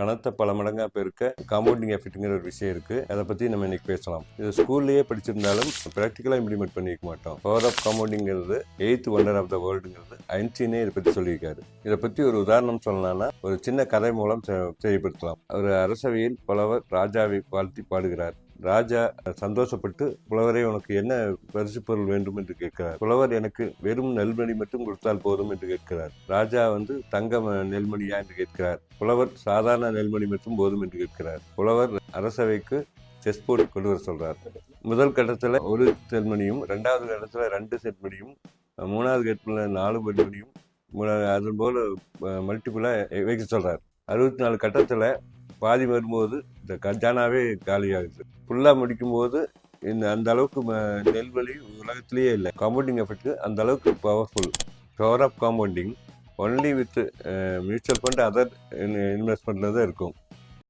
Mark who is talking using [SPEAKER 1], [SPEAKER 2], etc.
[SPEAKER 1] பணத்தை பல மடங்காக பெருக்க காம்பவுண்டிங் எஃபெக்ட்டுங்கிற ஒரு விஷயம் இருக்குது. அதை பற்றி நம்ம இன்னைக்கு பேசலாம். இது ஸ்கூல்லேயே படிச்சிருந்தாலும் ப்ராக்டிக்கலாக இம்ப்ளிமெண்ட் பண்ணிக்க மாட்டோம். பவர் ஆஃப் காம்பவுண்டிங்கிறது 8th வண்டர் ஆஃப் த வேர்ல்டுங்கிறது ஐன்ஸ்டீனே இதை பற்றி சொல்லியிருக்காரு. இதை பற்றி ஒரு உதாரணம் சொல்லலாம்னா ஒரு சின்ன கதை மூலம் தெரியப்படுத்தலாம். ஒரு அரசவையில் புலவர் ராஜாவை வாழ்த்தி பாடுகிறார். ராஜா சந்தோஷப்பட்டு, புலவரே உனக்கு என்ன பரிசு பொருள் வேண்டும் என்று கேட்கிறார். புலவர் எனக்கு வெறும் நெல்மணி மட்டும் கொடுத்தால் போதும் என்று கேட்கிறார். ராஜா தங்க நெல்மணியா என்று கேட்கிறார். புலவர் சாதாரண நெல்மணி மட்டும் போதும் என்று கேட்கிறார். புலவர் அரசவைக்கு செஸ் போர்டு கொண்டு வர சொல்றார். முதல் கட்டத்தில் ஒரு செல்மணியும், ரெண்டாவது கட்டத்தில் 2 செல்மணியும், மூணாவது கட்டத்தில் 4 செல்மணியும், அது போல மல்டிபிளா வைக்க சொல்றார். 64 கட்டத்தில் பாதி வரும்போது இந்த கஜானாவே காலியாகுது. ஃபுல்லாக முடிக்கும்போது அந்த அளவுக்கு நெல்வழி உலகத்திலேயே இல்லை. காம்பவுண்டிங் எஃபெக்ட் அந்த அளவுக்கு powerful. Power of compounding only with mutual fund other இன்வெஸ்ட்மெண்ட்டில் தான் இருக்கும்.